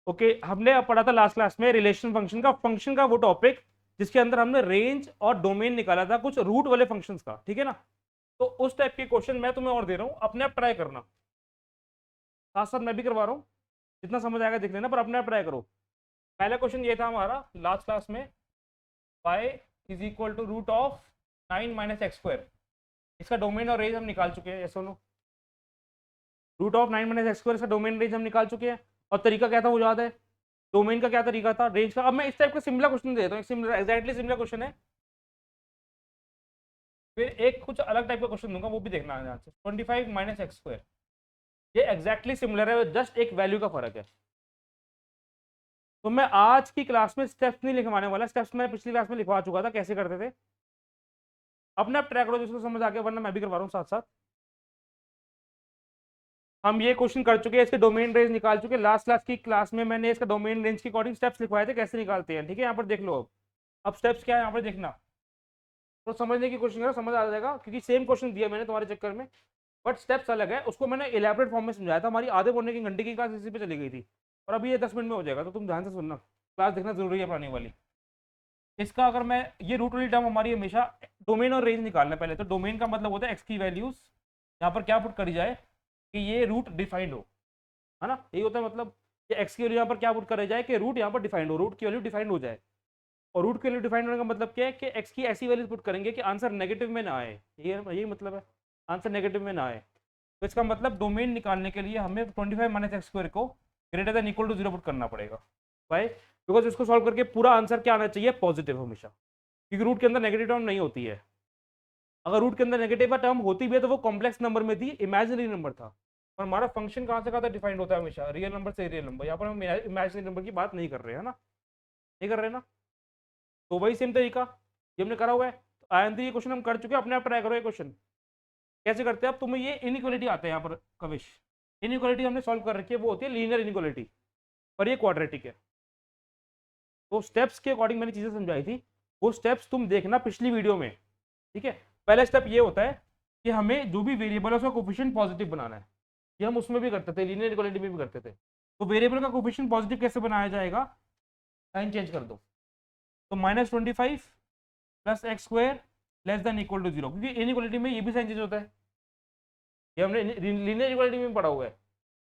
Okay हमने अब पढ़ा था लास्ट क्लास में रिलेशन फंक्शन का वो टॉपिक जिसके अंदर हमने रेंज और डोमेन निकाला था कुछ रूट वाले फंक्शंस का, ठीक है ना। तो उस टाइप के क्वेश्चन मैं तुम्हें और दे रहा हूँ, अपने आप ट्राई करना, साथ साथ मैं भी करवा रहा हूँ, जितना समझ आएगा देख लेना, पर अपने आप ट्राई करो। पहला क्वेश्चन ये था हमारा लास्ट क्लास में, y is equal to root of 9 minus x square. इसका डोमेन और रेंज हम निकाल चुके हैं, सुनो। Root of 9 minus x square इसका डोमेन रेंज हम निकाल चुके हैं। और तरीका क्या था वो याद है, डोमेन का क्या तरीका था, रेंज का। अब मैं इस टाइप का सिमिलर क्वेश्चन देता हूँ, सिमिलर एग्जैक्टली सिमिलर क्वेश्चन है, फिर एक कुछ अलग टाइप का क्वेश्चन दूंगा, वो भी देखना है। 25 माइनस एक्स स्क्वायर, ये एग्जैक्टली सिमिलर है, जस्ट एक वैल्यू का फर्क है। तो मैं आज की क्लास में स्टेप्स नहीं लिखवाने वाला, स्टेप्स मैं पिछली क्लास में लिखवा चुका था कैसे करते थे। अपने आप ट्रैक करो जिसको समझ आ गया, वरना मैं भी करवा रहा हूँ साथ साथ। हम ये क्वेश्चन कर चुके हैं, इसके डोमेन रेंज निकाल चुके हैं। लास्ट क्लास की क्लास में मैंने इसका डोमेन रेंज के अकॉर्डिंग स्टेप्स लिखवाए थे कैसे निकालते हैं, ठीक है। यहाँ पर देख लो, अब स्टेप्स क्या है यहाँ पर देखना, तो समझने की कोशिश करो, समझ आ जाएगा, क्योंकि सेम क्वेश्चन दिया मैंने तुम्हारे चक्कर में, बट स्टेप्स अलग है। उसको मैंने इलेबोरेट फॉर्म में समझाया था, हमारी आधे पौने की घंटे की क्लास इसी पे चली गई थी, और अभी ये 10 मिनट में हो जाएगा, तो तुम ध्यान से सुनना, क्लास देखना जरूरी है पुरानी वाली। इसका अगर मैं ये रूट वाली टर्म हमारी हमेशा डोमेन और रेंज निकालना है पहले। तो डोमेन का मतलब होता है एक्स की वैल्यूज, यहाँ पर क्या पुट करी जाए कि ये रूट डिफाइंड हो, है ना, यही होता है मतलब। ये एक्स की वैल्यू यहाँ पर क्या पुट करा जाए कि रूट यहाँ पर डिफाइंड हो, रूट की वैल्यू डिफाइंड हो जाए। और रूट की वैल्यू डिफाइंड होने का मतलब क्या है कि एक्स की ऐसी वैल्यू पुट करेंगे कि आंसर नेगेटिव में ना आए, ये यही मतलब है, आंसर नेगेटिव में ना आए। तो इसका मतलब डोमेन निकालने के लिए हमें 25 माइनस एक्स स्क्वायर को greater than equal to 0 put करना पड़ेगा। वाई? बिकॉज इसको सॉल्व करके पूरा आंसर क्या आना चाहिए, पॉजिटिव हमेशा, क्योंकि रूट के अंदर नेगेटिव टर्म नहीं होती है। अगर रूट के अंदर नेगेटिव टर्म होती भी है तो वो कॉम्प्लेक्स नंबर में थी, इमेजिनरी नंबर था। और हमारा फंक्शन कहाँ से कहाँ तक डिफाइंड होता है, हमेशा रियल नंबर से रियल नंबर। यहाँ पर हम इमेजिनरी नंबर की बात नहीं कर रहे हैं ना, नहीं कर रहे ना। तो वही सेम तरीका ये हमने करा हुआ है। तो आयन ये क्वेश्चन हम कर चुके हैं, अपने आप ट्राई करो ये क्वेश्चन कैसे करते हैं। अब तुम्हें ये इनइक्वालिटी आते हैं यहाँ पर कविश, इनइक्वालिटी हमने सॉल्व कर रखी है, वो होती है लीनियर इनइक्वालिटी, पर ये क्वाड्रेटिक है। तो स्टेप्स के अकॉर्डिंग मैंने चीजें समझाई थी, वो स्टेप्स तुम देखना पिछली वीडियो में, ठीक है। पहला स्टेप ये होता है कि हमें जो भी वेरिएबल है उसका कोफिशिएंट पॉजिटिव बनाना है। ये हम उसमें भी करते थे, लीनियर इनइक्वालिटी में भी करते थे। तो वेरिएबल का कोफिशिएंट पॉजिटिव कैसे बनाया जाएगा, साइन चेंज कर दो। तो -25 plus x square less than equal to 0, क्योंकि इनइक्वालिटी में ये भी साइन चेंज होता है। ये हमने लीनियर इक्वालिटी में पढ़ा हुआ है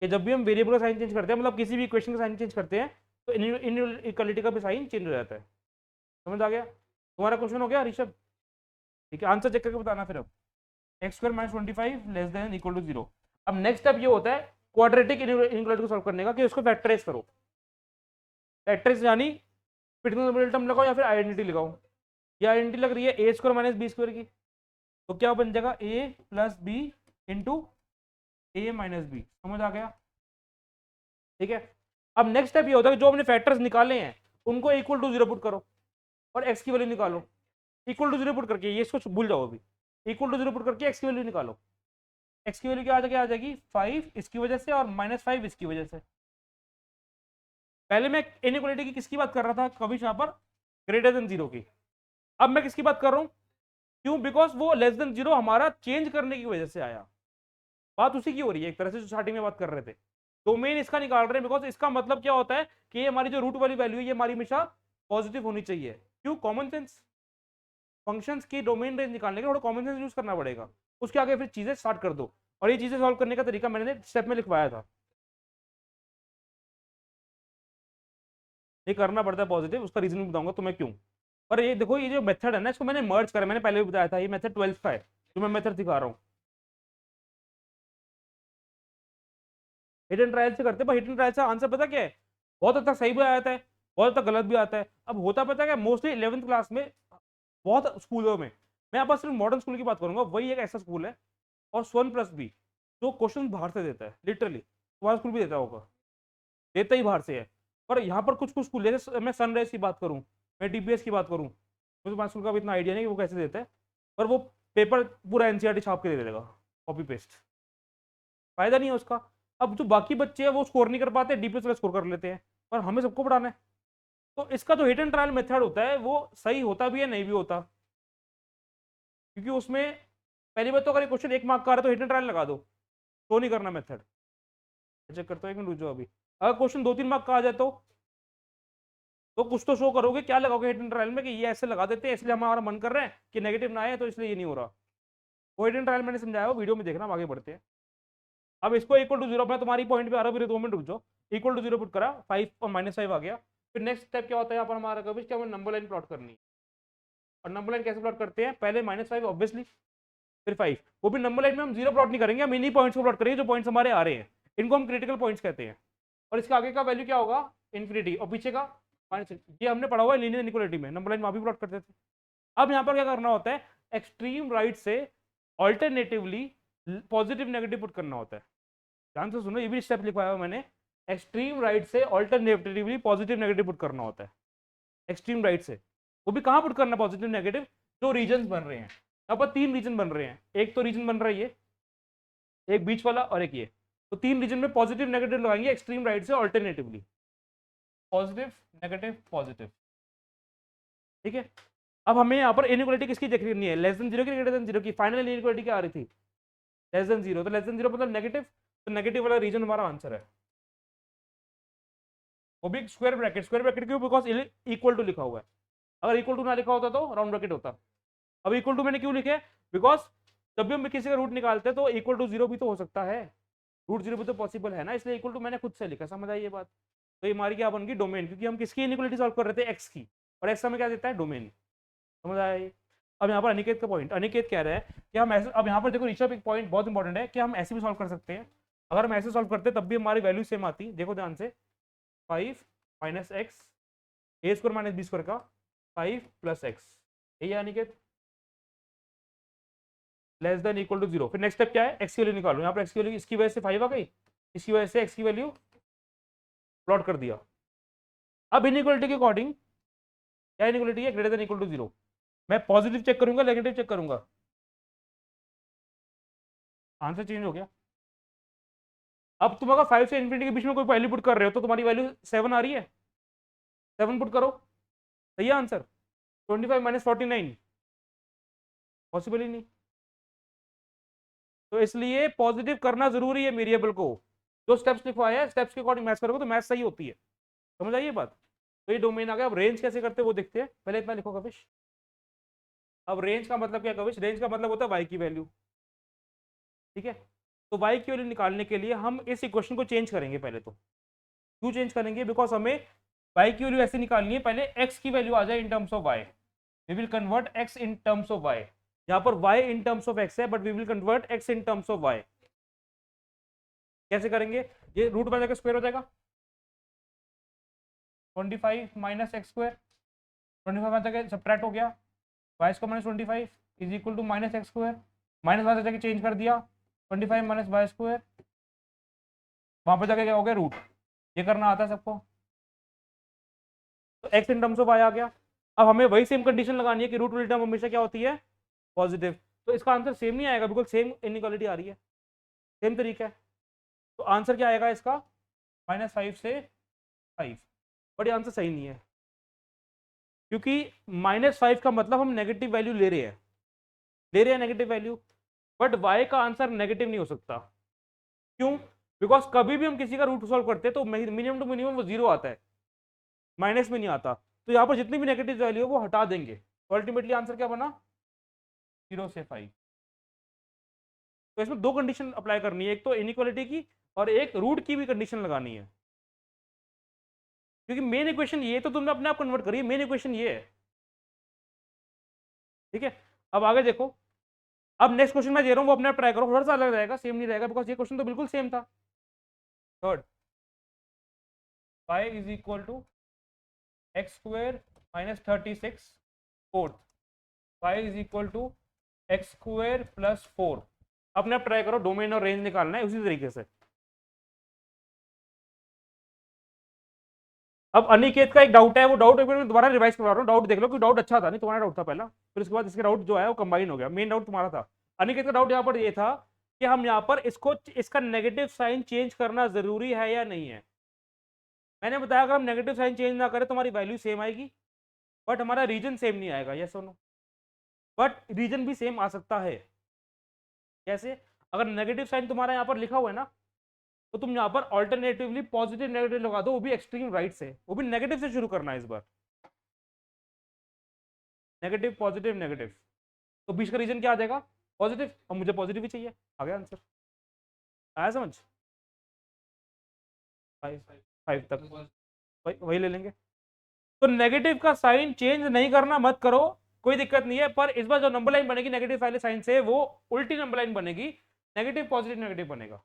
कि जब भी हम वेरिएबल का साइन चेंज करते हैं, मतलब किसी भी इक्वेशन का साइन चेंज करते हैं, तो इनइक्वालिटी का भी साइन चेंज हो जाता है। समझ आ गया? तुम्हारा क्वेश्चन हो गया ऋषभ? ठीक है, आंसर चेक करके बताना फिर। अब x square minus 25 less than equal to 0। अब नेक्स्ट स्टेप ये होता है क्वाड्रेटिक इनइक्वालिटी को सॉल्व करने का, कि उसको फैक्टराइज करो। फैक्टराइज यानी पिटरनल टर्म लगाओ या फिर आइडेंटिटी लगाओ। ये आइडेंटिटी लग रही है ए स्क्वायर माइनस बी स्क्वायर की, तो क्या बन जाएगा ए प्लस बी इंटू ए माइनस बी। समझ आ गया? ठीक है। अब नेक्स्ट स्टेप ये होता है कि जो हमने फैक्टर्स निकाले हैं उनको इक्वल टू 0 पुट करो और एक्स की वैल्यू निकालो। इक्वल टू 0 पुट करके, ये इसको भूल जाओ अभी, इक्वल टू 0 पुट करके एक्स की वैल्यू निकालो। एक्स की वैल्यू क्या आ जाएगी 5 इसकी वजह से और -5 इसकी वजह से। पहले मैं इनइक्वालिटी की किसकी बात कर रहा था कभी, यहाँ पर ग्रेटर देन 0 की। अब मैं किसकी बात कर रहा हूँ, क्यों? बिकॉज वो लेस देन 0 हमारा चेंज करने की वजह से आया। बात उसी की हो रही है एक तरह से, जो स्टार्टिंग में बात कर रहे थे। डोमेन इसका निकाल रहे हैं बिकॉज इसका मतलब क्या होता है कि ये हमारी जो रूट वाली वैल्यू है ये हमारी हमेशा पॉजिटिव होनी चाहिए। क्यों? Common sense. फंक्शंस की डोमेन रेंज निकालने के लिए थोड़ा कॉमन सेंस यूज करना पड़ेगा। उसके आगे फिर चीजें स्टार्ट कर दो, और ये चीजें सॉल्व करने का तरीका मैंने स्टेप में लिखवाया था। ये करना पड़ता है पॉजिटिव, उसका रीजन बताऊंगा तुम्हें क्यों। पर ये देखो, ये जो मेथड है ना, इसको मैंने मर्ज करा, मैंने पहले भी बताया था, ये मेथड 12th का है जो मैं मेथड दिखा रहा हूँ। हिडन ट्रायल से करते हैं, पर हिडन ट्रायल से आंसर पता क्या है, बहुत हद तक सही भी आता है, बहुत हद तक गलत भी आता है। अब होता पता क्या, मोस्टली 11th क्लास में बहुत स्कूलों में, मैं यहाँ पर सिर्फ मॉडर्न स्कूल की बात करूंगा, वही एक ऐसा स्कूल है और स्वर्ण प्लस बी जो क्वेश्चन बाहर से देता है, लिटरली तुम्हारा स्कूल भी देता होगा, देता ही बाहर से है। पर यहाँ पर कुछ कुछ स्कूल, जैसे मैं सनराइज की बात करूँ, मैं डीपीएस की बात करूँ, मुझे तुम्हारे स्कूल का भी इतना आइडिया नहीं कि वो कैसे देता है, पर वो पेपर पूरा एनसीईआरटी छाप के दे देगा, कॉपी पेस्ट, फायदा नहीं है उसका। अब जो बाकी बच्चे हैं वो स्कोर नहीं कर पाते, डीपीएस वाले स्कोर कर लेते हैं, पर हमें सबको पढ़ाना है। तो इसका जो हिट एंड ट्रायल मेथड होता है वो सही होता भी है, नहीं भी होता, क्योंकि उसमें पहली बात तो अगर क्वेश्चन 1 मार्क का आ रहा है तो हिट एंड ट्रायल लगा दो, तो नहीं करना मेथड। चेक करता हूँ, एक मिनट रुक जाओ अभी। अगर क्वेश्चन 2-3 मार्क का आ जाए तो कुछ तो शो करोगे, क्या लगाओगे हिडन ट्रायल में कि ये ऐसे लगा देते हैं इसलिए हमारा मन कर रहा है कि नेगेटिव ना आए तो इसलिए ये नहीं हो रहा। वो हिडन ट्रायल मैंने समझाया, वो वीडियो में देखना, हम आगे बढ़ते हैं। अब इसको इक्वल टू जीरो, मैं तुम्हारी पॉइंट पे आ रहा हूँ, 2 मिनट रुक जाओ। इक्वल टू जीरो पुट करा, 5 और -5 आ गया। फिर नेक्स्ट स्टेप क्या होता है यहाँ पर हमारा, कभी क्या हमें नंबर लाइन प्लॉट करनी है। और नंबर लाइन कैसे प्लॉट करते हैं, पहले -5 ऑब्वियसली, फिर 5। वो भी नंबर लाइन में हम जीरो प्लॉट नहीं करेंगे, हम इन्हीं पॉइंट्स को प्लॉट करेंगे जो पॉइंट्स हमारे आ रहे हैं। इनको हम क्रिटिकल पॉइंट्स कहते हैं। और इसका आगे का वैल्यू क्या होगा, इन्फिनिटी, और पीछे का -6। ये हमने पढ़ा हुआ है लीनियर इनइक्वालिटी में, नंबर लाइन वहां भी प्लॉट करते थे। अब यहाँ पर क्या करना होता है, एक्सट्रीम राइट से ऑल्टरनेटिवली पॉजिटिव नेगेटिव पुट करना होता है। ध्यान से सुनो, ये भी स्टेप लिखवाया हुआ मैंने। एक्सट्रीम राइट से ऑल्टरनेटिवली पॉजिटिव नेगेटिव पुट करना होता है। एक्सट्रीम राइट से, वो भी कहाँ पुट करना पॉजिटिव नेगेटिव, जो रीजन बन रहे हैं। यहाँ पर 3 रीजन बन रहे हैं, एक तो रीजन बन रहा है ये, एक बीच वाला और एक ये। तो 3 रीजन में पॉजिटिव नेगेटिव लगाएंगे एक्सट्रीम राइट से ऑल्टरनेटिवली, पॉजिटिव नेगेटिव पॉजिटिव। ठीक है। अब हमें यहाँ पर इनइक्वालिटी किसकी देखनी है, लेस देन जीरो की ग्रेटर देन जीरो की। फाइनल इनइक्वालिटी क्या आ रही थी, लेस देन जीरो। तो लेस देन जीरो मतलब नेगेटिव, तो नेगेटिव वाला रीजन हमारा आंसर है। वो भी स्क्वायर ब्रैकेट, स्क्वायर ब्रैकेट क्यों, बिकॉज इक्वल टू लिखा हुआ है। अगर इक्वल टू ना लिखा होता तो राउंड ब्रैकेट होता। अब इक्वल टू मैंने क्यों लिखे, बिकॉज जब भी हम किसी का रूट निकालते हैं तो इक्वल टू जीरो भी तो हो सकता है, रूट जीरो भी तो पॉसिबल है ना, इसलिए इक्वल टू मैंने खुद से लिखा। समझ आई ये बात। तो ये हमारी क्या बन गई, डोमेन, क्योंकि हम किसकी इनइक्वालिटी सॉल्व कर रहे थे, एक्स की, और एक्स हमें क्या देता है, डोमेन। समझ आया। अब यहाँ पर अनिकेत का पॉइंट, अनिकेत कह रहा है कि हम ऐसे, अब यहाँ पर देखो ऋषभ एक पॉइंट बहुत इंपॉर्टेंट है कि हम ऐसे भी सॉल्व कर सकते हैं। अगर हम ऐसे सॉल्व करते तब भी हमारी वैल्यू सेम आती। देखो ध्यान से, 5 - x a square - b square का 5 + x, यही है Aniket, less than equal to zero. फिर नेक्स्ट स्टेप क्या है, x की वैल्यू निकालो। यहाँ पर x की वैल्यू, इसकी वजह से 5 आ गई, इसकी वजह से x की वैल्यू प्लॉट कर दिया। अब इनइक्वालिटी के अकॉर्डिंग क्या इनइक्वालिटी है, greater than equal to zero. मैं पॉजिटिव चेक करूंगा, नेगेटिव चेक करूंगा, आंसर चेंज हो गया। अब तुम अगर 5 से इन्फिनिटी के बीच में कोई वैल्यू पुट कर रहे हो तो तुम्हारी वैल्यू 7 आ रही है, 7 पुट करो, सही है आंसर। 25 - 49 पॉसिबल ही नहीं। तो इसलिए पॉजिटिव करना जरूरी है वेरिएबल को। जो स्टेप्स लिखवाए हैं स्टेप्स के अकॉर्डिंग मैच करोगे तो मैच सही होती है। समझ आइए बात। तो ये डोमेन आ गया। अब रेंज कैसे करते हैं वो देखते हैं, पहले इतना लिखो कविश। अब रेंज का मतलब क्या कविश, रेंज का मतलब होता है वाई की वैल्यू। ठीक है। तो वाई की वैल्यू निकालने के लिए हम इस इक्वेशन को चेंज करेंगे पहले तो। क्यों चेंज करेंगे, बिकॉज हमें वाई की वैल्यू ऐसे निकालनी है, पहले एक्स की वैल्यू आ जाए in terms of Y. We will convert X in terms of Y. यहाँ पर y in terms of x है, but we will convert x in terms of y। कैसे करेंगे, ये रूट में जाकर स्क्वायर हो जाएगा, 25 - x स्क्वायर, 25 में जाकर सब्ट्रैक्ट हो गया, y square -25 is equal to -x square, minus वहां जाके चेंज कर दिया, 25 - y स्क्वायर, वहां पर जाके क्या हो गया, रूट। ये करना आता है सबको। तो x in terms of y आ गया। अब हमें वही सेम कंडीशन लगानी है कि रूट वाली टर्म हमेशा क्या होती है, पॉजिटिव। तो इसका आंसर सेम नहीं आएगा, बिल्कुल सेम इनइक्वालिटी आ रही है, सेम तरीका है। तो आंसर क्या आएगा इसका, -5 से 5। बट ये आंसर सही नहीं है, क्योंकि -5 का मतलब हम नेगेटिव वैल्यू ले रहे हैं, नेगेटिव वैल्यू। बट y का आंसर नेगेटिव नहीं हो सकता। क्यों, बिकॉज कभी भी हम किसी का रूट सॉल्व करते हैं तो मिनिमम टू मिनिमम वो जीरो आता है, माइनस में नहीं आता। तो यहाँ पर जितनी भी नेगेटिव वैल्यू है वो हटा देंगे, तो अल्टीमेटली आंसर क्या बना, 0 से 5। तो इसमें 2 कंडीशन अप्लाई करनी है, एक तो इनइक्वालिटी की और एक रूट की भी कंडीशन लगानी है। क्योंकि मेन इक्वेशन ये तो तुमने अपने आप कन्वर्ट करी है, मेन इक्वेशन ये है। ठीक है। अब आगे देखो, अब नेक्स्ट क्वेश्चन मैं दे रहा हूँ वो अपने आप ट्राई करो, थोड़ा सा अलग रहेगा, सेम नहीं रहेगा, बिकॉज ये क्वेश्चन तो बिल्कुल सेम था। Third, y is equal to X square -36, fourth y is equal to X square +4। अपने आप ट्राई करो, डोमेन और रेंज निकालना है उसी तरीके से। अब अनिकेत का एक डाउट है, वो डाउट एक बार मैं दोबारा रिवाइज करवा रहा हूँ, डाउट देख लो कि डाउट अच्छा था, नहीं तुम्हारा डाउट था पहला, फिर उसके बाद इसके डाउट जो है वो कंबाइन हो गया, मेन डाउट तुम्हारा था। अनिकेत का डाउट यहाँ पर ये था कि हम यहाँ पर इसका नेगेटिव साइन चेंज करना जरूरी है या नहीं है। मैंने बताया अगर हम नेगेटिव साइन चेंज ना करें तो हमारी वैल्यू सेम आएगी, बट हमारा रीजन सेम नहीं आएगा, यस और नो। बट रीजन भी सेम आ सकता है। कैसे, अगर नेगेटिव साइन तुम्हारा यहाँ पर लिखा हुआ है ना, तो तुम यहाँ पर ऑल्टरनेटिवली पॉजिटिव नेगेटिव लगा दो, वो भी एक्सट्रीम राइट से, वो भी नेगेटिव से शुरू करना है इस बार, नेगेटिव पॉजिटिव नेगेटिव। तो बीच का रीजन क्या आ जाएगा? पॉजिटिव, और मुझे पॉजिटिव ही चाहिए, आ गया आंसर। आया समझ? 5 तक वही ले लेंगे। तो नेगेटिव का साइन चेंज नहीं करना, मत करो, कोई दिक्कत नहीं है, पर इस बार जो नंबर लाइन बनेगी नेगेटिव वाले साइन से, वो उल्टी नंबर लाइन बनेगी, नेगेटिव पॉजिटिव नेगेटिव बनेगा।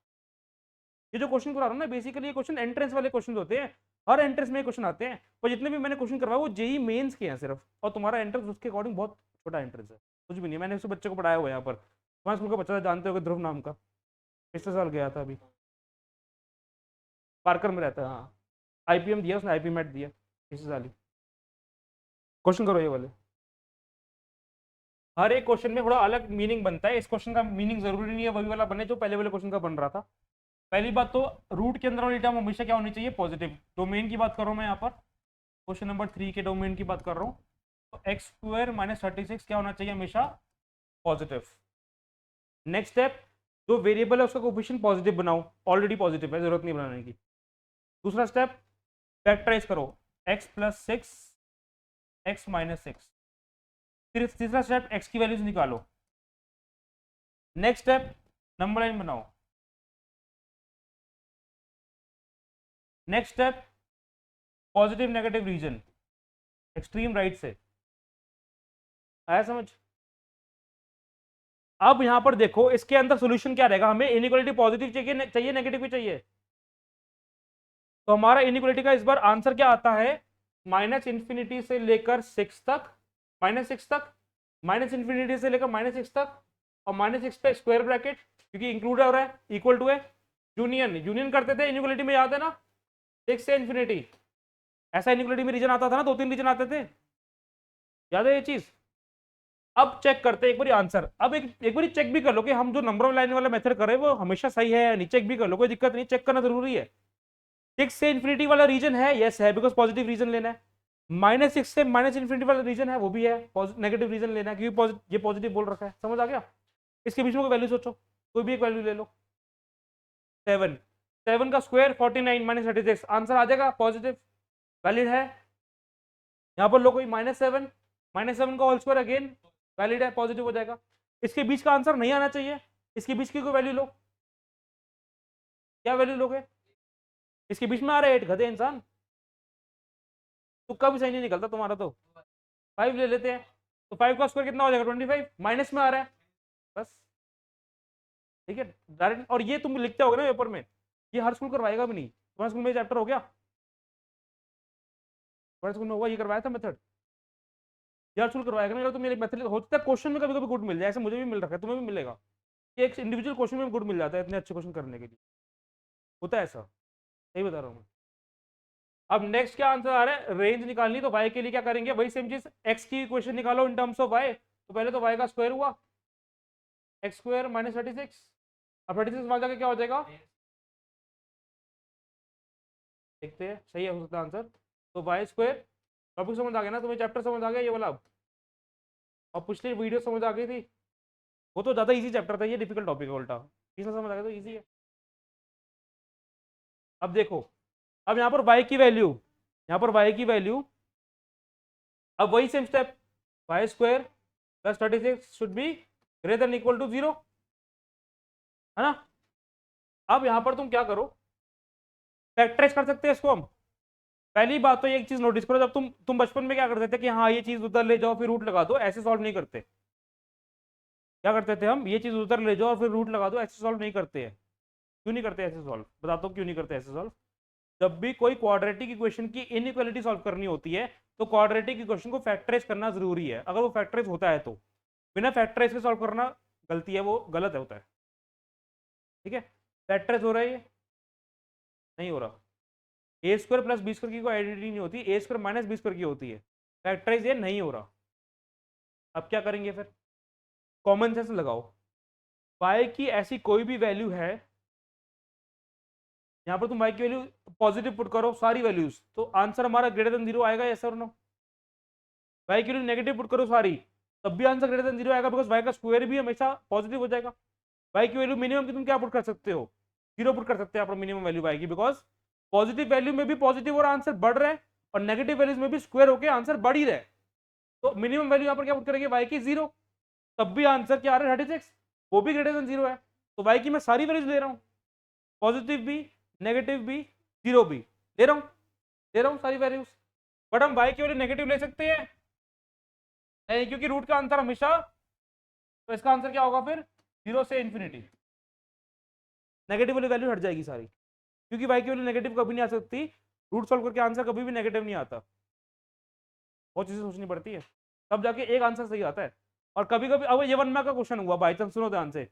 ये जो क्वेश्चन करा रहा हूँ ना, बेसिकली ये क्वेश्चन एंट्रेंस वाले क्वेश्चन होते हैं, हर एंट्रेंस में क्वेश्चन आते हैं, पर जितने भी मैंने क्वेश्चन करवाए वो जेई मेंस के हैं सिर्फ, और तुम्हारा एंट्रेंस उसके अकॉर्डिंग बहुत छोटा एंट्रेंस है, कुछ भी नहीं। मैंने उस बच्चे को पढ़ाया हुआ है यहाँ पर, तुम्हारे स्कूल का बच्चा जानते हो, ध्रुव नाम का, पिछले साल गया था अभी, पार्कर में रहता है, हाँ, आईपीएम दिया उसने, आईपी मैट दिया पिछले साल ही। क्वेश्चन करो ये वाले, हर एक क्वेश्चन में थोड़ा अलग मीनिंग बनता है, इस क्वेश्चन का मीनिंग जरूरी नहीं है वही वाला बने जो पहले वाले क्वेश्चन का बन रहा था। पहली बात तो रूट के अंदर वाली टर्म हमेशा क्या होनी चाहिए? पॉजिटिव। डोमेन की बात कर रहा हूँ मैं यहाँ पर, क्वेश्चन नंबर 3 के डोमेन की बात कर रहा हूँ, तो x² - 36 क्या होना चाहिए? हमेशा पॉजिटिव। नेक्स्ट स्टेप, जो वेरिएबल है उसका कोफिशिएंट पॉजिटिव बनाओ, ऑलरेडी पॉजिटिव है, जरूरत नहीं बनाने की। दूसरा स्टेप, फैक्टराइज करो, x + 6 x - 6। फिर तीसरा स्टेप, x की वैल्यूज निकालो। नेक्स्ट स्टेप, नंबर लाइन बनाओ। Next step, positive negative reason, extreme right से। आया समझ? अब यहां पर देखो इसके अंदर सॉल्यूशन क्या रहेगा, हमें इनइक्वालिटी पॉजिटिव चाहिए नेगेटिव भी चाहिए। तो हमारा इनइक्वालिटी का इस बार आंसर क्या आता है? -∞ से लेकर 6 तक, -6 तक, -∞ से लेकर -6 तक, और -6 पे स्क्वायर ब्रैकेट, क्योंकि इंक्लूड हो रहा है, इक्वल टू है, यूनियन। यूनियन करते थे इनइक्वालिटी में, याद है ना, 6 से इन्फिनिटी, ऐसा इनइक्वालिटी में रीजन आता था ना, 2-3 रीजन आते थे, याद है ये चीज? अब चेक करते हैं एक बार आंसर। अब एक बार चेक भी कर लो कि हम जो नंबर ऑफ लाइन वाला मेथड कर रहे हैं वो हमेशा सही है या नहीं, चेक भी कर लो, कोई दिक्कत नहीं, चेक करना जरूरी है। 6 से इन्फिनिटी वाला रीजन है, यस है, बिकॉज पॉजिटिव रीजन लेना है। -6 से -∞ वाला रीजन है, वो भी है, नेगेटिव रीजन लेना है, क्योंकि ये पॉजिटिव बोल रखा है। समझ आ गया? इसके बीच में कोई वैल्यू सोचो, कोई भी एक वैल्यू ले लो। 7 का स्क्वायर 49 - 36, आंसर आ जाएगा पॉजिटिव, वैलिड है। यहाँ पर लो कोई -7 का होल स्क्वायर, अगेन वैलिड है, पॉजिटिव हो जाएगा। इसके बीच का आंसर नहीं आना चाहिए, इसके बीच की कोई वैल्यू लो, क्या वैल्यू लोगे? इसके बीच में आ रहा है 8, गधे इंसान, तुक्का भी सही नहीं निकलता तुम्हारा, तो 5 ले लेते हैं। तो 5 का स्क्वायर कितना हो जाएगा? 25, माइनस में आ रहा है, बस ठीक है डायरेक्ट। और ये तुम लिखते होगे ना पेपर में, ये हर स्कूल करवाएगा भी नहीं। तुम्हारे स्कूल में चैप्टर हो गया? तुम्हारे स्कूल में होगा, ये करवाया था मेथड, यार स्कूल करवाएगा नहीं, तो मेरे मेथड होता है क्वेश्चन में कभी कभी गुड मिल जाए, ऐसे मुझे भी मिल रखा है, तुम्हें भी मिलेगा, एक इंडिविजुअल क्वेश्चन में गुड मिल जाता है, इतने अच्छे क्वेश्चन करने के लिए, होता है ऐसा, सही बता रहा हूँ मैं। अब नेक्स्ट क्या आंसर आ रहा है? रेंज निकालनी, तो y के लिए क्या करेंगे? वही सेम चीज, x की इक्वेशन निकालो इन टर्म्स ऑफ y। तो पहले तो y का स्क्वायर हुआ, x² - 36, अब 36 वहां जाके क्या हो जाएगा? देखते हैं, सही है हो सकता है आंसर। तो y², टॉपिक समझ आ गया ना तुम्हें? चैप्टर समझ आ गया ये वाला अब? और पिछली वीडियो समझ आ गई थी, वो तो ज्यादा इजी चैप्टर था, ये डिफिकल्ट टॉपिक है उल्टा, पिछला समझ आ गया तो इजी है। अब देखो, अब यहाँ पर y की वैल्यू, यहाँ पर y की वैल्यू, अब वही same step, y² + 36 should be greater than equal to 0, है ना? अब यहां पर तुम क्या करो, फैक्टराइज कर सकते हैं इसको हम। पहली बात तो एक चीज नोटिस करो, जब तुम बचपन में क्या करते थे कि हाँ ये चीज उधर ले जाओ फिर रूट लगा दो, ऐसे सॉल्व नहीं करते। क्या करते थे हम? ये चीज उधर ले जाओ और फिर रूट लगा दो, ऐसे सॉल्व नहीं करते हैं। क्यों नहीं करते ऐसे सॉल्व? बताता हूँ क्यों नहीं करते ऐसे सॉल्व। जब भी कोई क्वाड्रेटिक इक्वेशन की इनइक्वालिटी सॉल्व करनी होती है, तो क्वाड्रेटिक इक्वेशन को फैक्टराइज करना जरूरी है, अगर वो फैक्टराइज होता है तो। बिना फैक्टराइज के सॉल्व करना गलती है, वो गलत है, होता है, ठीक है? फैक्टराइज हो रहा है, ये नहीं हो रहा। a² + b² की कोई आइडेंटिटी नहीं होती, a² - b² की होती है, फैक्टराइज ये नहीं हो रहा। अब क्या करेंगे फिर? कॉमन सेंस लगाओ, y की ऐसी कोई भी वैल्यू है, यहाँ पर तुम y की वैल्यू पॉजिटिव पुट करो सारी वैल्यूज, तो आंसर हमारा ग्रेटर देन 0 आएगा, यस और नो? y की वैल्यू नेगेटिव पुट करो सारी, तब भी आंसर ग्रेटर देन 0 आएगा, बिकॉज y का स्क्वायर भी हमेशा पॉजिटिव हो जाएगा। y की वैल्यू मिनिमम की तुम क्या पुट कर सकते हो? जीरो पुट कर सकते हैं, आप मिनिमम वैल्यू आएगी, बिकॉज पॉजिटिव वैल्यू में भी पॉजिटिव और आंसर बढ़ रहा है और नेगेटिव वैल्यूज में भी स्क्वायर होकर आंसर बढ़ ही रहा है। तो मिनिमम वैल्यू यहाँ पर क्या पुट करेंगे, वाई की 0, तब भी आंसर क्या आ रहा है 36, वो भी ग्रेटर देन 0 है। तो वाई की मैं सारी वैल्यूज ले रहा हूँ, पॉजिटिव भी, नेगेटिव भी, जीरो भी ले रहा हूँ सारी वैल्यूज। बट हम वाई की वैल्यू नेगेटिव ले सकते हैं नहीं, क्योंकि रूट का आंसर हमेशा, तो इसका आंसर क्या होगा फिर 0 से इन्फिनिटी, नेगेटिव वाली वैल्यू हट जाएगी सारी, क्योंकि वाई की वैल्यू नेगेटिव कभी नहीं आ सकती, रूट सॉल्व करके आंसर कभी भी नेगेटिव नहीं आता, बहुत चीजें सोचनी पड़ती है तब जाके एक आंसर सही आता है। और कभी कभी अब ये 1 मार्क का क्वेश्चन हुआ बाई चांस, सुनो ध्यान से,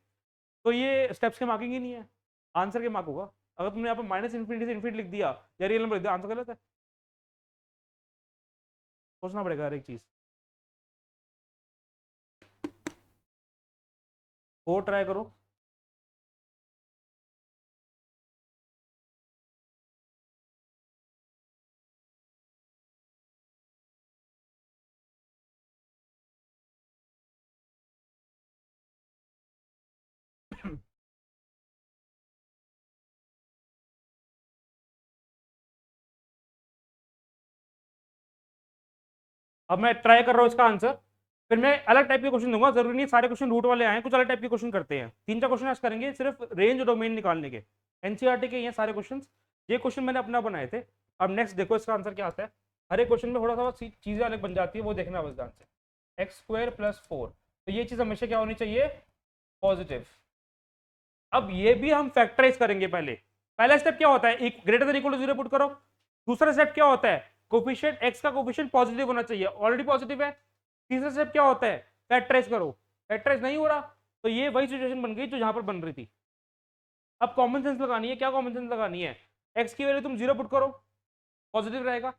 तो ये स्टेप्स के मार्किंग ही नहीं है, आंसर के मार्क होगा। अगर तुमने यहाँ पर माइनस इन्फिनिटी से इन्फिनिटी लिख दिया या रियल नंबर लिख दिया, आंसर गलत है, सोचना पड़ेगा हर एक चीज। और ट्राई करो। अब मैं ट्राई कर रहा हूँ इसका आंसर, फिर मैं अलग टाइप के क्वेश्चन दूंगा, जरूरी नहीं सारे क्वेश्चन रूट वाले आए, कुछ अलग टाइप के क्वेश्चन करते हैं, 3-4 क्वेश्चन आज करेंगे सिर्फ रेंज और डोमेन निकालने के, एनसीईआरटी के ये सारे क्वेश्चन, ये क्वेश्चन मैंने अपना बनाए थे। अब नेक्स्ट देखो इसका आंसर क्या आता है, हर एक क्वेश्चन में थोड़ा सा चीजें अलग बन जाती है, वो देखना बस ध्यान से। x² + 4, तो ये चीज हमेशा क्या होनी चाहिए, पॉजिटिव। अब ये भी हम फैक्टराइज करेंगे, पहला स्टेप क्या होता है, greater than equal to 0 put करो। दूसरा स्टेप क्या होता है, कोफिशिएंट x का कोफिशिएंट पॉजिटिव होना चाहिए, ऑलरेडी पॉजिटिव है। तीसरा स्टेप क्या होता है, फैक्टराइज करो, फैक्टराइज नहीं हो रहा, तो ये वही सिचुएशन बन गई जो यहां पर बन रही थी। अब कॉमन सेंस लगानी है, क्या कॉमन सेंस लगानी है, x की वैल्यू तुम 0 पुट करो, पॉजिटिव रहेगा,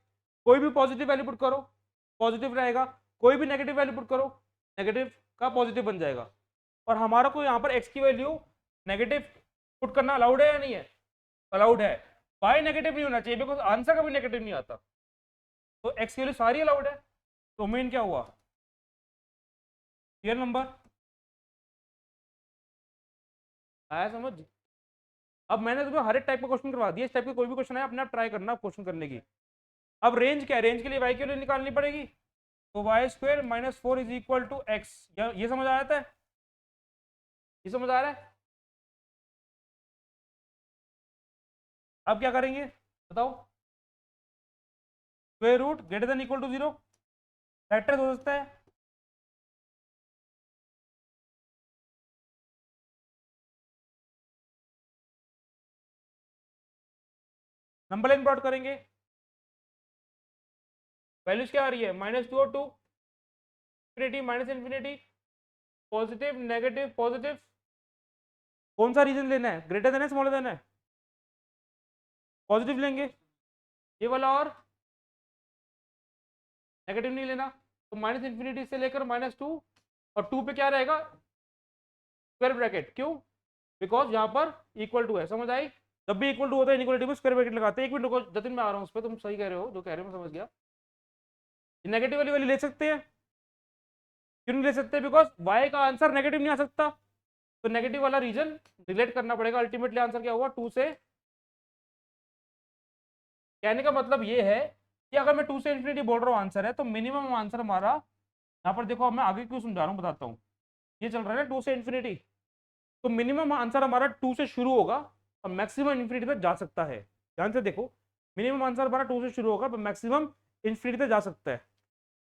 कोई भी पॉजिटिव वैल्यू पुट करो, पॉजिटिव रहेगा, कोई भी नेगेटिव वैल्यू पुट करो, नेगेटिव का पॉजिटिव बन जाएगा। और हमारा को यहाँ पर x की वैल्यू नेगेटिव पुट करना अलाउड है या नहीं है, अलाउड है। y नेगेटिव नहीं होना चाहिए, बिकॉज आंसर कभी नेगेटिव नहीं आता, तो x की वैल्यू सारी अलाउड है। तो मेन क्या हुआ, रियल नंबर, आया समझ। अब मैंने तुम्हें हर एक टाइप का क्वेश्चन करवा दिया, इस टाइप के कोई भी क्वेश्चन है अपने आप ट्राई करना क्वेश्चन करने की। अब रेंज क्या है, रेंज के लिए y की वैल्यू निकालनी पड़ेगी, तो y² - 4 = x, ये समझ आ जाता है, ये समझ आ रहा है। अब क्या करेंगे बताओ, square root greater than equal to 0, factor हो सकता है, नंबर लाइन प्लॉट करेंगे, वैल्यूज क्या आ रही है, -2 और 2, infinity minus infinity, positive negative positive, कौन सा रीजन लेना है, ग्रेटर देन है स्मॉलर देन है, पॉजिटिव लेंगे ये वाला, और नेगेटिव नहीं लेना, तो माइनस इन्फिनिटी से लेकर -2, और 2 पे क्या रहेगा स्क्वायर ब्रैकेट, क्यों, बिकॉज यहाँ पर इक्वल टू है, समझ आई। जब भी इक्वल टू होता है इनइक्वालिटी में स्क्वायर ब्रैकेट लगाते हैं। एक मिनट रुको जतिन, मैं आ रहा हूँ उस पर, तुम सही कह रहे हो, जो कह रहे हो मैं समझ गया। नेगेटिव वाली वैल्यू ले सकते हैं, क्यों नहीं ले सकते, बिकॉज y का आंसर नेगेटिव नहीं आ सकता, तो नेगेटिव वाला रीजन रिलेट करना पड़ेगा। अल्टीमेटली आंसर क्या हुआ 2 से, कहने का मतलब ये है कि अगर मैं 2 से इन्फिनिटी बोल रहा हूँ आंसर है, तो मिनिमम आंसर हमारा यहाँ पर देखो, मैं आगे क्यों समझा रहा हूँ बताता हूँ। ये चल रहा है ना 2 से इन्फिनिटी, तो मिनिमम आंसर हमारा 2 से शुरू होगा और मैक्सिमम इन्फिनिटी तक जा सकता है। ध्यान से देखो, मिनिमम आंसर हमारा 2 से शुरू होगा पर मैक्सिमम इन्फिनिटी तक जा सकता है।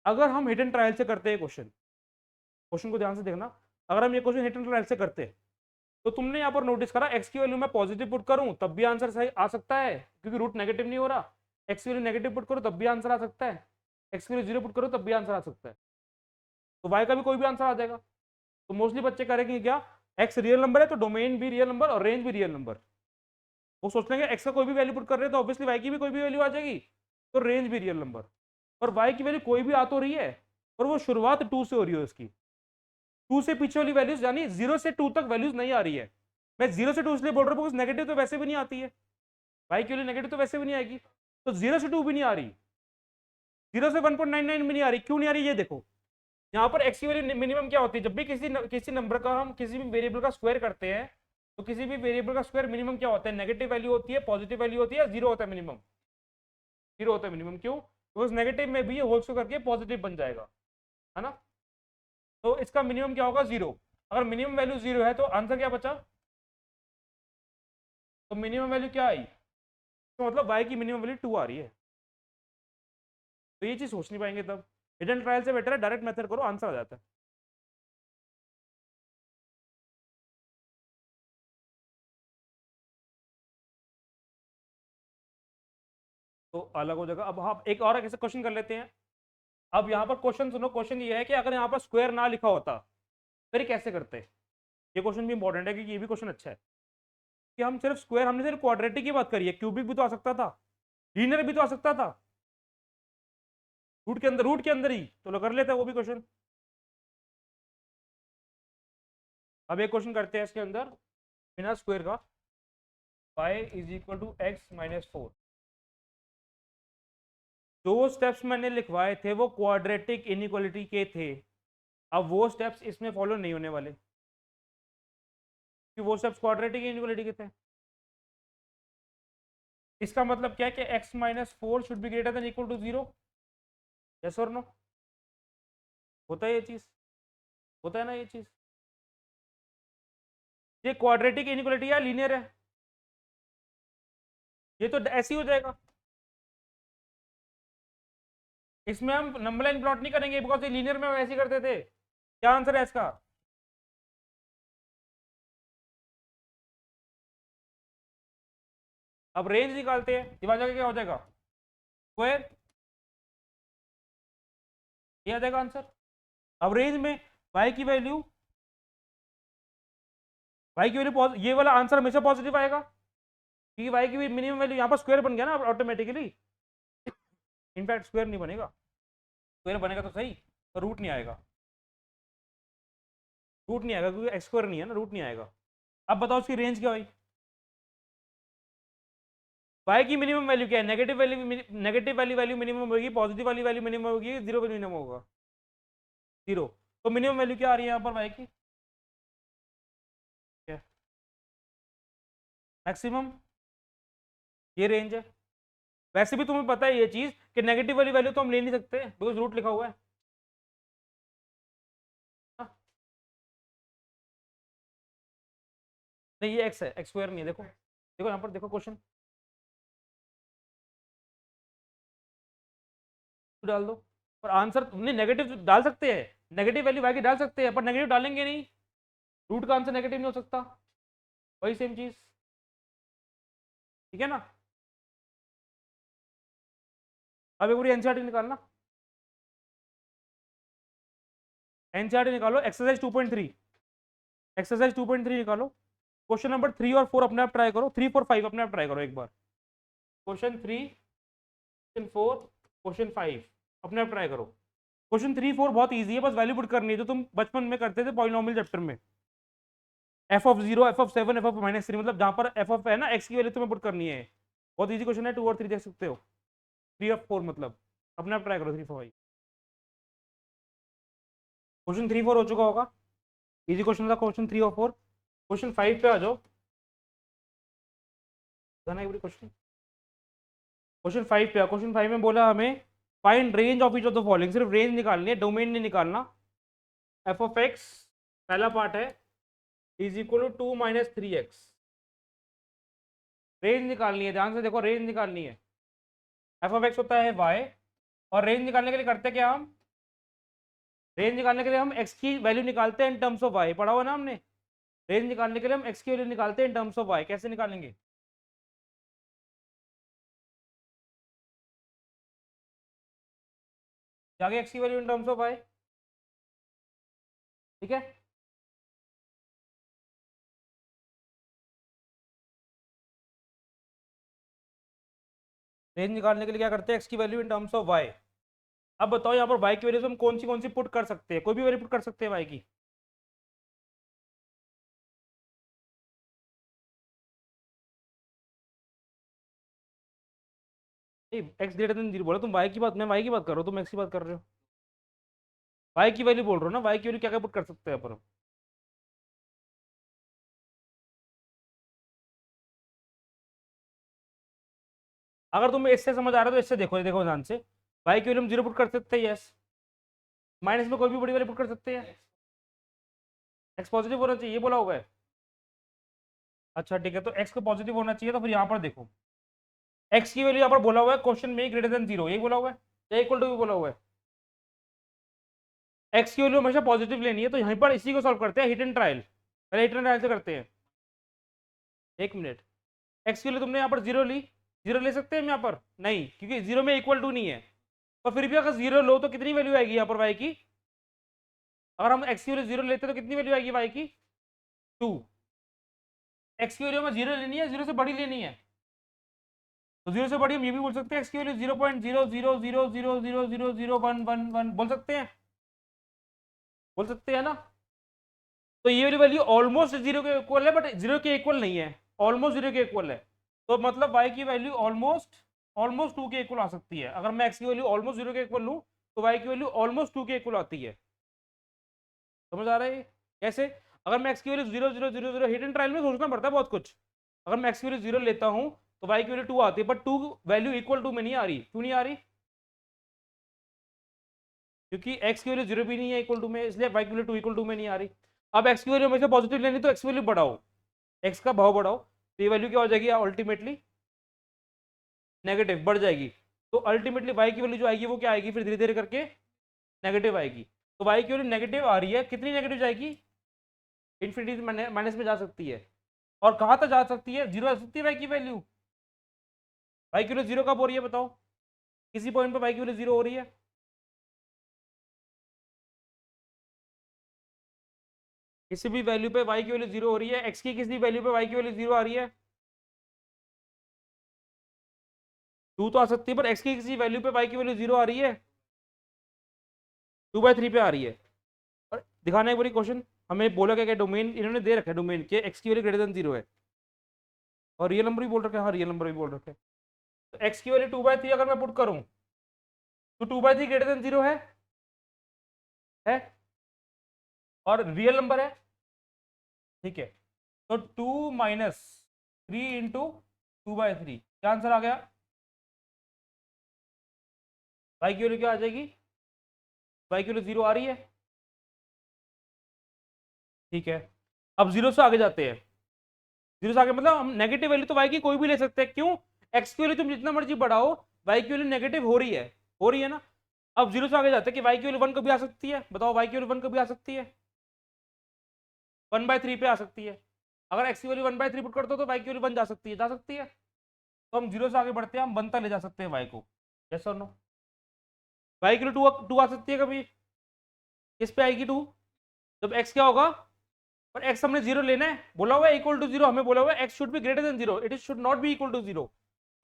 अगर हम हिडन ट्रायल से करते हैं क्वेश्चन को ध्यान से देखना, अगर हम ये क्वेश्चन हिडन ट्रायल से करते हैं, तो तुमने यहाँ पर नोटिस करा x की वैल्यू मैं पॉजिटिव पुट करूं तब भी आंसर सही आ सकता है, क्योंकि रूट नेगेटिव नहीं हो रहा। x की वैल्यू नेगेटिव पुट करो तब भी आंसर आ सकता है, x की वैल्यू 0 पुट करो तब भी आंसर आ सकता है, तो y का भी कोई भी आंसर आ जाएगा। तो मोस्टली बच्चे करेंगे क्या, x रियल नंबर है तो डोमेन भी रियल नंबर और रेंज भी रियल नंबर, वो सोचते हैं x का कोई भी वैल्यू पुट कर रहे हैं तो ऑब्वियसली y की भी कोई भी वैल्यू आ जाएगी, तो रेंज भी रियल नंबर। और y की वैल्यू कोई भी आ तो रही है और वो शुरुआत 2 से हो रही है उसकी, 2 से पीछे वाली वैल्यूज यानी 0 से 2 तक वैल्यूज नहीं आ रही है। मैं 0 से 2 इसलिए बोल रहा हूँ नेगेटिव तो वैसे भी नहीं आती है, y की वैल्यू नेगेटिव तो वैसे भी नहीं आएगी, तो 0 से 2 भी नहीं आ रही, 0 से 1.99 भी नहीं आ रही। क्यों नहीं आ रही ये देखो, यहाँ पर x की वैल्यू मिनिमम क्या होती है, जब भी किसी नंबर का हम किसी भी वेरिएबल का स्क्वायर करते हैं तो किसी भी वेरिएबल का स्क्वायर मिनिमम क्या होता है, नेगेटिव वैल्यू होती है, पॉजिटिव वैल्यू होती है, जीरो होता है मिनिमम। जीरो होता है मिनिमम, क्यों? बिकॉज नेगेटिव में भी ये होल स्क्वायर करके पॉजिटिव बन जाएगा, है ना। तो इसका मिनिमम क्या होगा, जीरो। अगर मिनिमम वैल्यू जीरो है तो आंसर क्या बचा, तो मिनिमम वैल्यू क्या आई, तो मतलब वाई की मिनिमम वैल्यू 2 आ रही है। तो ये चीज सोच नहीं पाएंगे तब। हिडन ट्रायल से बेटर है डायरेक्ट मेथड करो, आंसर आ जाता है। तो अलग हो जाएगा। अब हम एक और ऐसे क्वेश्चन कर लेते हैं। अब यहाँ पर क्वेश्चन सुनो, क्वेश्चन ये है कि अगर यहाँ पर स्क्वायर ना लिखा होता फिर कैसे करते। ये क्वेश्चन भी इंपॉर्टेंट है क्योंकि ये भी क्वेश्चन अच्छा है कि हम सिर्फ स्क्वायर, हमने सिर्फ क्वाड्रेटिक की बात करी है, क्यूबिक भी तो आ सकता था, लीनियर भी तो आ सकता था, रूट के अंदर ही तो कर लेते हैं वो भी क्वेश्चन। अब एक क्वेश्चन करते हैं इसके अंदर बिना स्क्वायर का, y is equal to X minus 4। जो स्टेप्स मैंने लिखवाए थे वो क्वाड्रेटिक इनइक्वालिटी के थे, अब वो स्टेप्स इसमें फॉलो नहीं होने वाले कि वो स्टेप्स क्वाड्रेटिक इनइक्वालिटी के थे। इसका मतलब क्या है कि x minus 4 should be greater than equal to 0, yes और नो। होता है ये चीज, होता है ना ये चीज। ये क्वाड्रेटिक इनइक्वालिटी है, लीनियर है, ये तो ऐसे ही हो जाएगा। इसमें हम नंबर लाइन प्लॉट नहीं करेंगे बिकॉज ये लीनियर में हम ऐसे ही करते थे। क्या आंसर है इसका, अब रेंज निकालते हैं, दिवाजा क्या हो जाएगा, स्क्वायर, ये आ जाएगा आंसर। अब रेंज में y की वैल्यू, ये वाला आंसर हमेशा पॉजिटिव आएगा क्योंकि y की मिनिमम वैल्यू यहाँ पर स्क्वायर बन गया ना ऑटोमेटिकली। इनफैक्ट स्क्वायर नहीं बनेगा, स्क्वायर बनेगा तो सही, तो रूट नहीं आएगा, रूट नहीं आएगा क्योंकि एक्स स्क्वायर नहीं है ना, रूट नहीं आएगा। अब बताओ उसकी रेंज क्या हुई, y की मिनिमम वैल्यू क्या है, नेगेटिव वैल्यू, नेगेटिव वाली वैल्यू मिनिमम होगी, पॉजिटिव वाली वैल्यू मिनिमम होगी, जीरो मिनिमम होगा, जीरो। तो मिनिमम वैल्यू क्या आ रही है यहाँ पर y की, क्या, मैक्सिमम, ये रेंज है। वैसे भी तुम्हें पता है ये चीज कि नेगेटिव वाली वैल्यू तो हम ले नहीं सकते बिकॉज रूट लिखा हुआ है। हाँ? नहीं ये एक्स है, एक्स स्क्वायर नहीं है, देखो देखो यहाँ पर देखो क्वेश्चन डाल दो और आंसर तुमने नेगेटिव डाल सकते हैं, नेगेटिव वैल्यू वाई की डाल सकते हैं पर नेगेटिव डालेंगे नहीं, रूट का आंसर नेगेटिव नहीं हो सकता, वही सेम चीज, ठीक है ना। अब एक पूरी एनसीईआरटी निकालना, एनसीईआरटी निकालो, एक्सरसाइज 2.3, एक्सरसाइज 2.3 निकालो। क्वेश्चन नंबर 3 और 4 अपने आप ट्राई करो, 3 4 5 अपने आप ट्राई करो एक बार। क्वेश्चन 3, क्वेश्चन 4, क्वेश्चन 5 अपने आप ट्राई करो। क्वेश्चन 3 4 बहुत इजी है, बस वैल्यू पुट करनी है जो तुम बचपन में करते थे पॉलिनोमियल चैप्टर में, F of 0, F of 7, F of -3, मतलब जहां पर एफ ऑफ है ना एक्स की वैल्यू तुम्हें पुट करनी है। बहुत इजी क्वेश्चन है, 2 और 3 देख सकते हो, 3 और 4 मतलब, अपने आप ट्राई करो 3 4 5। क्वेश्चन 3 4 हो चुका होगा, इजी क्वेश्चन था क्वेश्चन 3 और 4। क्वेश्चन 5 पे आ जाओ, क्वेश्चन, क्वेश्चन 5 पे, क्वेश्चन 5 में बोला हमें find range of each of the following, सिर्फ रेंज निकालनी है, डोमेन नहीं निकालना। एफ ऑफ एक्स पहला पार्ट है is equal to 2 minus 3x, range निकालनी है, ध्यान से देखो रेंज निकालनी है। एफ ऑफ एक्स होता है y, और रेंज निकालने के लिए करते क्या हम, रेंज निकालने के लिए हम x की वैल्यू निकालते हैं इन टर्म्स ऑफ y, पढ़ा हुआ ना हमने। रेंज निकालने के लिए हम x की वैल्यू निकालते हैं इन टर्म्स ऑफ y, कैसे निकालेंगे, जाके x की value in terms of y, ठीक है। रेंज निकालने के लिए क्या करते हैं, x की value in terms of y। अब बताओ यहाँ पर y की वैल्यू हम कौन सी पुट कर सकते हैं, कोई भी वैल्यू पुट कर सकते हैं y की, एक्स ग्रेटर देन 0 बोला तुम, y की बात, मैं y की बात कर रहा हूँ, तुम x की बात कर रहे हो, y की वैल्यू बोल रहे हो ना, y की वैल्यू क्या क्या पुट कर सकते हैं अपन। अगर तुम्हें इससे समझ आ रहा है तो इससे देखो, देखो ध्यान से, वाई की वैल्यू हम 0 पुट कर सकते हैं, यस, माइनस में कोई भी बड़ी वैल्यू पुट कर सकते हैं, एक्स पॉजिटिव होना चाहिए, ये बोला हुआ है। अच्छा ठीक है, तो एक्स को पॉजिटिव होना चाहिए, तो फिर यहाँ पर देखो एक्स की वैल्यू यहाँ पर बोला हुआ है क्वेश्चन में ग्रेटर देन 0, यही बोला हुआ है या इक्वल टू भी बोला हुआ है। एक्स की वैल्यू हमेशा पॉजिटिव लेनी है, तो यहीं पर इसी को सॉल्व करते हैं, हिट एंड ट्रायल, पहले हिट एंड ट्रायल से करते हैं। एक मिनट, एक्स की वैल्यू तुमने यहाँ पर 0 ली, 0 ले सकते हैं हम यहाँ पर नहीं, क्योंकि 0 में इक्वल टू नहीं है, और फिर भी अगर 0 लो तो कितनी वैल्यू आएगी यहाँ पर वाई की, अगर हम एक्स की वैल्यू 0 लेते तो कितनी वैल्यू आएगी वाई की, 2। एक्स की वैल्यू हमें 0 लेनी है, 0 से बड़ी लेनी है, तो 0 से बड़ी हम ये भी बोल सकते हैं एक्स की वैल्यू 0.0000000111 बोल सकते हैं, बोल सकते हैं ना। तो ये वाली वैल्यू ऑलमोस्ट 0 के इक्वल है, बट 0 के इक्वल नहीं है, ऑलमोस्ट 0 के इक्वल है, तो मतलब y की वैल्यू ऑलमोस्ट ऑलमोस्ट 2 के इक्वल आ सकती है। अगर मैं x की वैल्यू ऑलमोस्ट 0 के इक्वल लूं तो y की वैल्यू ऑलमोस्ट 2 के इक्वल आती है। समझ आ रहा है कैसे? अगर मैं x की वैल्यू 0 0 0 0 हिट एंड ट्रायल में सोचना पड़ता है बहुत कुछ। अगर मैं x की वैल्यू 0 लेता हूं तो y की वैल्यू 2 आती है, बट 2 वैल्यू इक्वल टू में नहीं आ रही। क्यों नहीं आ रही? क्योंकि x की वैल्यू 0 भी नहीं है इक्वल टू में, इसलिए y की वैल्यू 2 इक्वल टू में नहीं आ रही। अब x की वैल्यू हमेशा पॉजिटिव लेनी, तो x की वैल्यू बढ़ाओ, x का भाव बढ़ाओ, तो ये वैल्यू क्या हो जाएगी अल्टीमेटली नेगेटिव, बढ़ जाएगी। तो अल्टीमेटली y की वैल्यू जो आएगी वो क्या आएगी, फिर धीरे धीरे करके नेगेटिव आएगी। तो y की वैल्यू नेगेटिव आ रही है, कितनी नेगेटिव जाएगी, इन्फिनिटी माइनस में जा सकती है। और कहाँ तक जा सकती है, 0 आ सकती है y की वैल्यू। y की वैल्यू 0 कब हो रही है बताओ, किसी पॉइंट पर y की वैल्यू 0 हो रही है, किसी भी वैल्यू पे y की वैल्यू 0 हो रही है, x की किसी वैल्यू पे y की वैल्यू 0 आ रही है, 2 तो आ सकती है, पर x की किसी वैल्यू पे y की वैल्यू 0 आ रही है, 2/3 पे आ रही है। और दिखाना एक बारी क्वेश्चन, हमें बोला क्या, डोमेन इन्होंने दे रखा है, डोमेन के x की वैल्यू ग्रेटर देन 0 है, और रियल नंबर भी बोल रखे हैं, हाँ रियल नंबर भी बोल रखे हैं। तो x की वैल्यू 2/3 अगर मैं पुट करूं तो 2/3 ग्रेटर देन 0 है और रियल नंबर है, ठीक है। तो 2 माइनस 3 इंटू 2/3 क्या आंसर आ गया, y की वैल्यू क्या आ जाएगी, y की वैल्यू 0 आ रही है, ठीक है। अब 0 से आगे जाते हैं, 0 से आगे मतलब हम नेगेटिव वैल्यू तो y की कोई भी ले सकते हैं, क्यों, x की वैल्यू तुम जितना मर्जी बढ़ाओ y की वैल्यू नेगेटिव हो रही है ना। अब 0 से आगे जाते हैं कि y की वैल्यू 1 कभी आ सकती है, बताओ y की वैल्यू 1 कभी आ सकती है, 1/3 पे आ सकती है। अगर x की वैल्यू 1/3 पुट करते हो तो y की वैल्यू 1 जा सकती है, जा सकती है। तो हम 0 से आगे बढ़ते हैं, हम 1 तक ले जा सकते हैं y को, यस और नो। y की वैल्यू 2 आ सकती है कभी, किस पे आएगी 2, जब x क्या होगा, पर x हमने 0 लेना है, बोला हुआ है इक्वल टू 0, हमें बोला हुआ है x should be greater than 0, it is should not be equal to 0।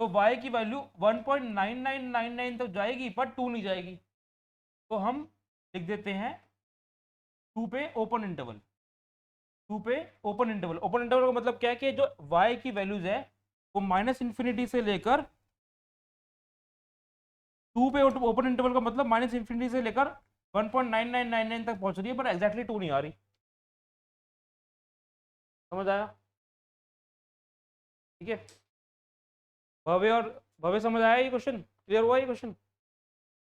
तो y की वैल्यू 1.9999 तक जाएगी, पर 2 नहीं जाएगी, तो हम लिख देते हैं 2 पे ओपन इंटरवल, 2 पे ओपन इंटरवल। ओपन इंटरवल का मतलब क्या है कि जो y की वैल्यूज है वो माइनस इंफिनिटी से लेकर 2 पे ओपन इंटरवल का मतलब माइनस इंफिनिटी से लेकर 1.9999 तक पहुंच रही है, पर एग्जैक्टली 2 नहीं आ रही। समझ आया? ठीक है, भव्य और भव्य समझ आया ये क्वेश्चन, क्लियर हुआ ये क्वेश्चन?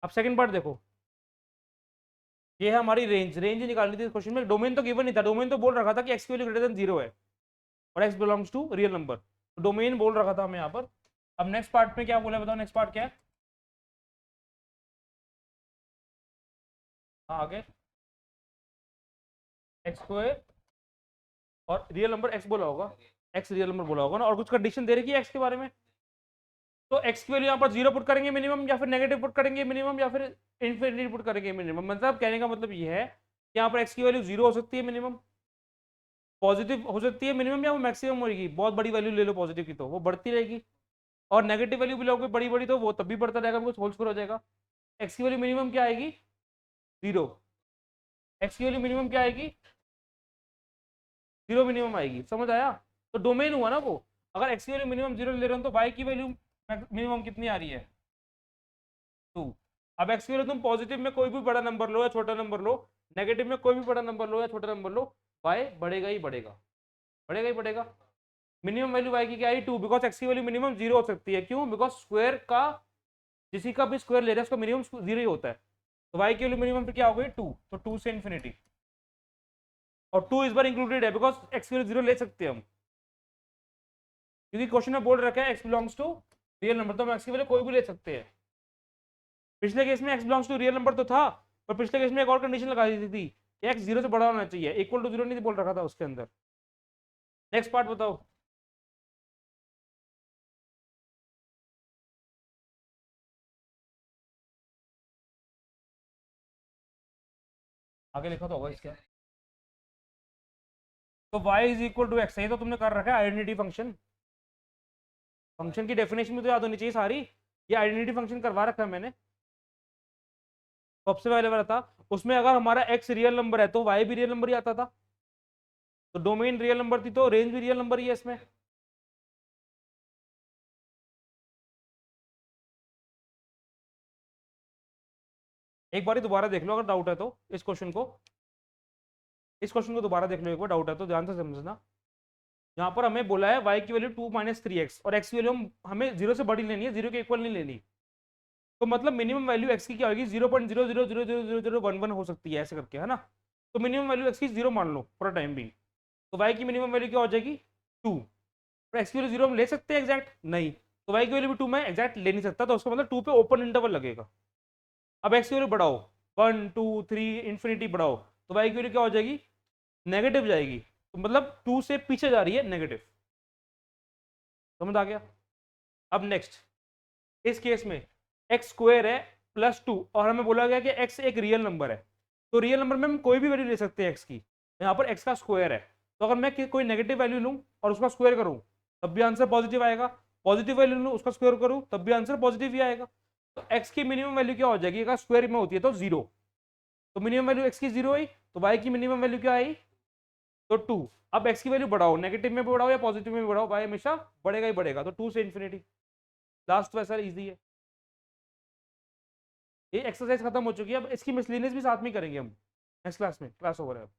अब सेकंड पार्ट देखो, ये है हमारी रेंज, रेंज निकालनी थी इस क्वेश्चन में, डोमेन तो गिवन नहीं था, डोमेन तो बोल रखा था कि x की वैल्यू ग्रेटर देन 0 है और x belongs to real number, तो डोमेन बोल रखा था हमें यहाँ पर। अब नेक्स्ट पार्ट में क्या बोला बताओ, नेक्स्ट पार्ट क्या है, हाँ आगे एक्स स्क्वायर और रियल नंबर x बोला होगा, x रियल नंबर बोला होगा ना, और कुछ कंडीशन दे रखी है x के बारे में। तो x की वैल्यू यहाँ पर 0 पुट करेंगे मिनिमम, या फिर नेगेटिव पुट करेंगे मिनिमम, या फिर इन्फिनिटी पुट करेंगे मिनिमम। मतलब कहने का मतलब ये है कि यहाँ पर x की वैल्यू 0 हो सकती है मिनिमम, पॉजिटिव हो सकती है मिनिमम, या वो मैक्सिमम होगी, बहुत बड़ी वैल्यू ले लो पॉजिटिव की तो वो बढ़ती रहेगी, और नेगेटिव वैल्यू भी लोगे बड़ी बड़ी तो वो तब भी बढ़ता रहेगा, कुछ होल स्क्वायर हो जाएगा। x की वैल्यू मिनिमम क्या आएगी, 0, x की वैल्यू मिनिमम क्या आएगी, 0 मिनिमम आएगी। समझ आया? तो डोमेन हुआ ना वो, अगर x की वैल्यू मिनिमम 0 ले रहे हो तो y की वैल्यू मिनिमम कितनी आ रही है, 2। अब x की वैल्यू तुम पॉजिटिव में कोई भी बड़ा नंबर लो या छोटा नंबर लो, नेगेटिव में कोई भी बड़ा नंबर लो या छोटा नंबर लो, y बढ़ेगा ही बढ़ेगा, बढ़ेगा ही बढ़ेगा। मिनिमम वैल्यू y की क्या आई 2, बिकॉज x की वैल्यू मिनिमम 0 हो सकती है। क्यों? बिकॉज स्क्वायर का किसी का भी स्क्वायर ले रहा है उसका मिनिमम 0 ही होता है। तो y की वैल्यू मिनिमम फिर क्या हो गई 2, तो 2 से इन्फिनिटी, और 2 इस बार इंक्लूडेड है बिकॉज x की वैल्यू 0 ले सकते हैं हम, क्योंकि क्वेश्चन में बोल रखा है x belongs to real number, तो हम x की वैल्यू कोई भी ले सकते हैं। पिछले केस में x belongs to real number तो था, पर पिछले केस में एक और कंडीशन लगा दी थी कि x 0 से बड़ा होना चाहिए, इक्वल टू 0 नहीं बोल रखा था उसके अंदर। नेक्स्ट पार्ट बताओ। आगे लिखा तो होगा इसका, तो y is equal to X, ये तो तुमने कर रखा है आइडेंटिटी फंक्शन। फंक्शन की डेफिनेशन में तो याद होनी चाहिए सारी, ये आइडेंटिटी फंक्शन करवा रखा है मैंने। सबसे पहले वाला था उसमें अगर हमारा x रियल नंबर है तो y भी रियल नंबर ही आता था, तो डोमेन रियल नंबर थी तो रेंज भी रियल नंबर ही है इसमें। एक बार दोबारा देख लो अगर डाउट है तो इस क्वेश्चन को दोबारा देख लो एक बार, डाउट है तो ध्यान से समझना। यहाँ पर हमें बोला है y की वैल्यू 2 - 3x और x की वैल्यू हमें 0 से बड़ी लेनी है, 0 के इक्वल नहीं लेनी। तो मतलब मिनिमम वैल्यू x की क्या होगी 0.00000011 हो सकती है ऐसे करके, है ना। तो मिनिमम वैल्यू x की 0 मान लो फॉर टाइम बिंग, तो y की मिनिमम वैल्यू क्या हो जाएगी 2। और x की वैल्यू 0 हम ले सकते हैं एग्जैक्ट? नहीं, तो y की वैल्यू भी 2 मैं एग्जैक्ट ले नहीं सकता, तो उसका मतलब 2 पे ओपन इंटरवल लगेगा। अब x की वैल्यू बढ़ाओ 1 2 3 इन्फिनिटी बढ़ाओ, तो y की वैल्यू क्या हो जाएगी नेगेटिव जाएगी, तो मतलब 2 से पीछे जा रही है नेगेटिव। समझ आ गया? अब नेक्स्ट इस केस में एक्स स्क्वायर है +2 और हमें बोला गया कि एक्स एक रियल नंबर है, तो रियल नंबर में हम कोई भी वैल्यू ले सकते हैं एक्स की। यहाँ पर एक्स का स्क्वायर है, तो अगर मैं कोई नेगेटिव वैल्यू लूँ और उसका स्क्वायर करूँ तब भी आंसर पॉजिटिव आएगा, पॉजिटिव वैल्यू लूँ उसका स्क्वायर करूँ तब भी आंसर पॉजिटिव ही आएगा। तो एक्स की मिनिमम वैल्यू क्या हो जाएगी, अगर स्क्वायर में होती है तो 0, तो मिनिमम वैल्यू एक्स की 0 आई, तो वाई की मिनिमम वैल्यू क्या आई तो 2। अब एक्स की वैल्यू बढ़ाओ, नेगेटिव में बढ़ाओ या पॉजिटिव में बढ़ाओ, वाई हमेशा बढ़ेगा ही बढ़ेगा, तो 2 से इन्फिनिटी। लास्ट वैसा इजी है। ये एक्सरसाइज खत्म हो चुकी है, अब इसकी मिसलिनियस भी साथ में करेंगे हम नेक्स्ट क्लास में, क्लास ओवर है अब।